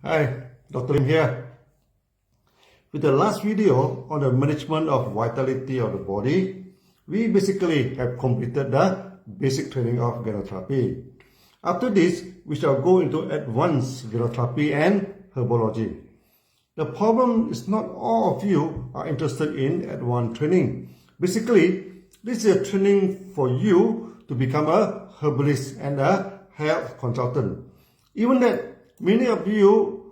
Hi, Dr. Lim here. With the last video on the management of vitality of the body, we basically have completed the basic training of genotherapy. After this, we shall go into advanced genotherapy and herbology. The problem is not all of you are interested in advanced training. Basically, this is a training for you to become a herbalist and a health consultant. Even that, many of you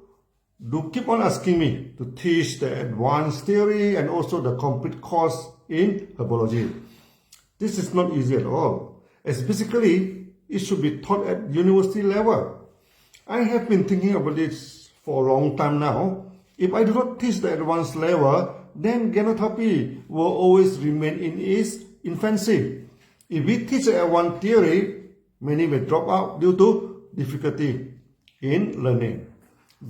do keep on asking me to teach the advanced theory and also the complete course in herbology. This is not easy at all, as basically it should be taught at university level. I have been thinking about this for a long time now. If I do not teach the advanced level, then genotherapy will always remain in its infancy. If we teach the advanced theory, many may drop out due to difficulty in learning.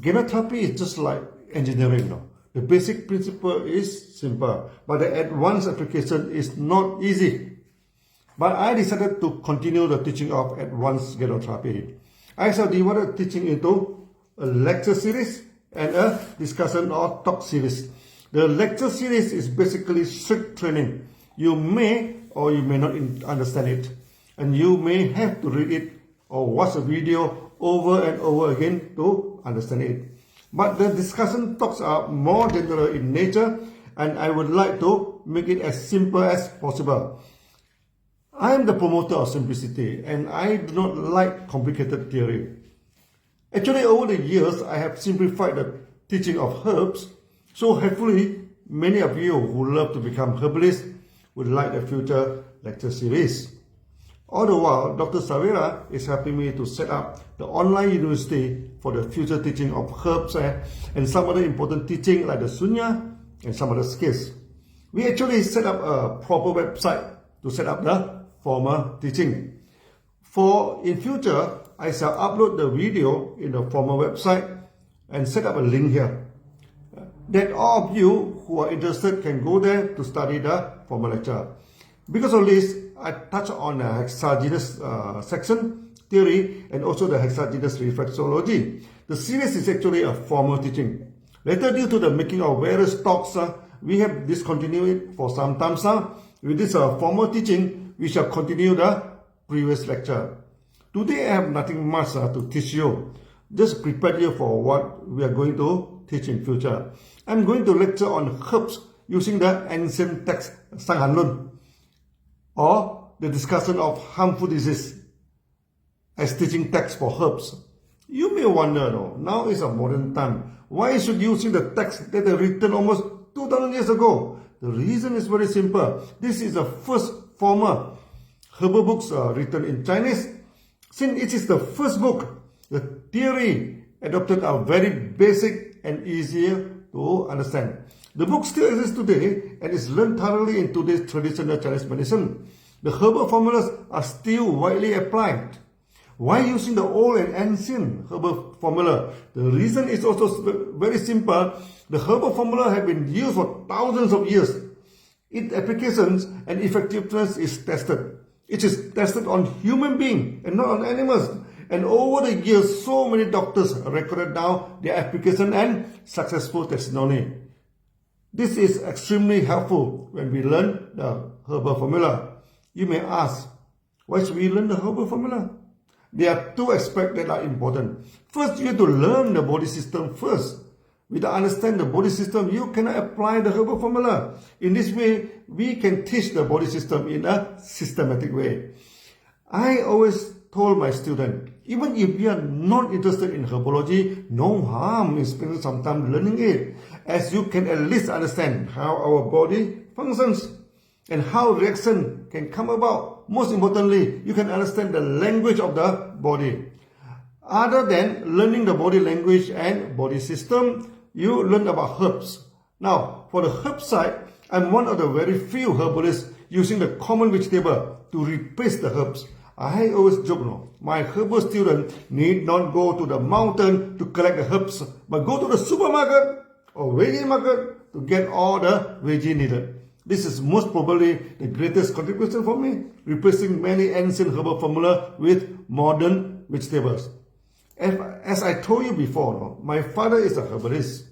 Genotherapy is just like engineering now. The basic principle is simple, but the advanced application is not easy. But I decided to continue the teaching of advanced genotherapy. I shall divide the teaching into a lecture series and a discussion or talk series. The lecture series is basically strict training. You may or you may not understand it, and you may have to read it or watch a video over and over again to understand it. But the discussion talks are more general in nature, and I would like to make it as simple as possible. I am the promoter of simplicity, and I do not like complicated theory. Actually, over the years, I have simplified the teaching of herbs, so hopefully many of you who love to become herbalists would like the future lecture series. All the while, Dr. Savera is helping me to set up the online university for the future teaching of herbs and some other important teaching like the Sunya and some other skills. We actually set up a proper website to set up the formal teaching. In future, I shall upload the video in the formal website and set up a link here, that all of you who are interested can go there to study the formal lecture. Because of this, I touch on the hexagenous section theory and also the hexagenous reflexology. The series is actually a formal teaching. Later, due to the making of various talks, we have discontinued it for some time now. With this formal teaching, we shall continue the previous lecture. Today, I have nothing much to teach you. Just prepare you for what we are going to teach in future. I'm going to lecture on herbs using the ancient text Sanghanlun, or the discussion of harmful disease as teaching text for herbs. You may wonder, now is a modern time. Why should you use the text that are written almost 2000 years ago? The reason is very simple. This is the first formal herbal books written in Chinese. Since it is the first book, the theory adopted are very basic and easier to understand. The book still exists today and is learned thoroughly in today's traditional Chinese medicine. The herbal formulas are still widely applied. Why using the old and ancient herbal formula? The reason is also very simple. The herbal formula have been used for thousands of years. Its applications and effectiveness is tested. It is tested on human beings and not on animals. And over the years, so many doctors recorded down their application and successful testimony. This is extremely helpful when we learn the herbal formula. You may ask, why should we learn the herbal formula? There are two aspects that are important. First, you have to learn the body system first. Without understanding the body system, you cannot apply the herbal formula. In this way, we can teach the body system in a systematic way. I always told my students, even if you are not interested in herbology, no harm in spending some time learning it, as you can at least understand how our body functions and how reaction can come about. Most importantly, you can understand the language of the body. Other than learning the body language and body system, you learn about herbs. Now, for the herb side, I'm one of the very few herbalists using the common vegetable to replace the herbs. I always joke, my herbal student need not go to the mountain to collect the herbs, but go to the supermarket or veggie market to get all the veggie needed. This is most probably the greatest contribution for me, replacing many ancient herbal formula with modern vegetables. As I told you before, no, my father is a herbalist.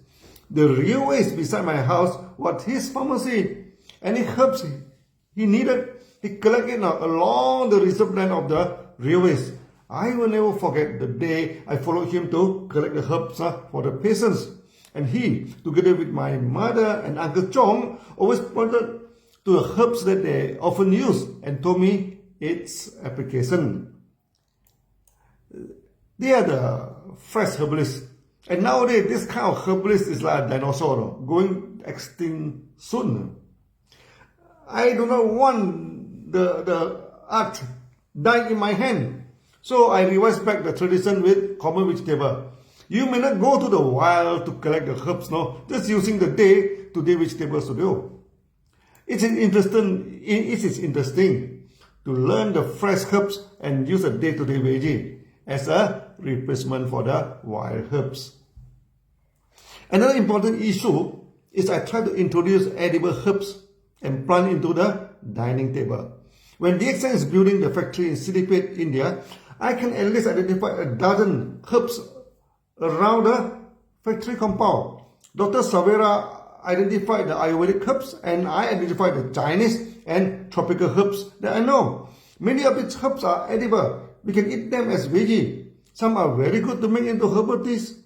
The railways beside my house was his pharmacy. Any herbs he needed, he collected along the reserve land of the railways. I will never forget the day I followed him to collect the herbs for the patients. And he, together with my mother and Uncle Chong, always pointed to the herbs that they often use and told me its application. They are the fresh herbalists. And nowadays, this kind of herbalist is like a dinosaur, going extinct soon. I do not want the art dying in my hand. So I revised back the tradition with common vegetable. You may not go to the wild to collect the herbs, no, just using the day-to-day vegetables to do. It is interesting to learn the fresh herbs and use a day-to-day veggie as a replacement for the wild herbs. Another important issue is I try to introduce edible herbs and plant into the dining table. When Dxn is building the factory in Siddipet, India, I can at least identify a dozen herbs around the factory compound. Dr. Savera identified the Ayurvedic herbs and I identified the Chinese and tropical herbs that I know. Many of these herbs are edible. We can eat them as veggie. Some are very good to make into herbal teas.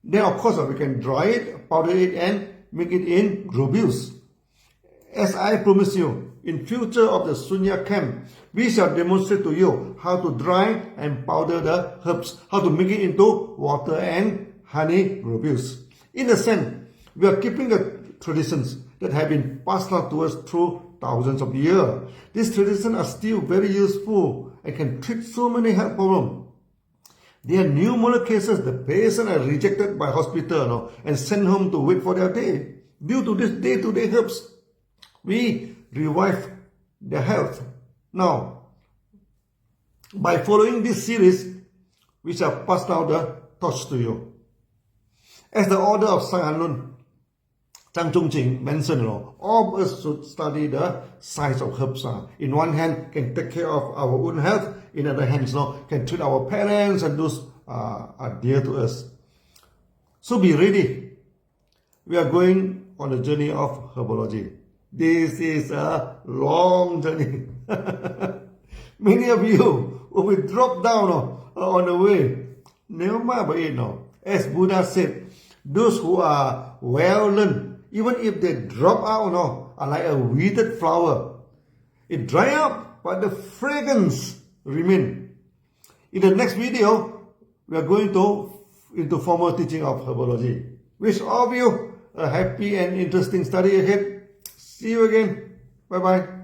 Then of course we can dry it, powder it and make it in globules. As I promise you, in future of the Sunya camp, we shall demonstrate to you how to dry and powder the herbs, how to make it into water and honey globules. In a sense, we are keeping the traditions that have been passed on to us through thousands of years. These traditions are still very useful and can treat so many health problems. There are numerous cases the patients are rejected by hospital and sent home to wait for their day. Due to this day-to-day herbs, we revive their health. Now, by following this series, we shall pass down the torch to you. As the order of Sang Hanlun, Chang Chung Ching mentioned, all of us should study the science of herbs. In one hand, can take care of our own health. In other hand, can treat our parents and those are dear to us. So be ready. We are going on a journey of herbology. This is a long journey. Many of you will be dropped down on the way. Never mind about it now. As Buddha said, those who are well learned, even if they drop out, are like a withered flower. It dry up, but the fragrance remain. In the next video, we are going into formal teaching of herbology. Wish all of you a happy and interesting study ahead. See you again. Bye-bye.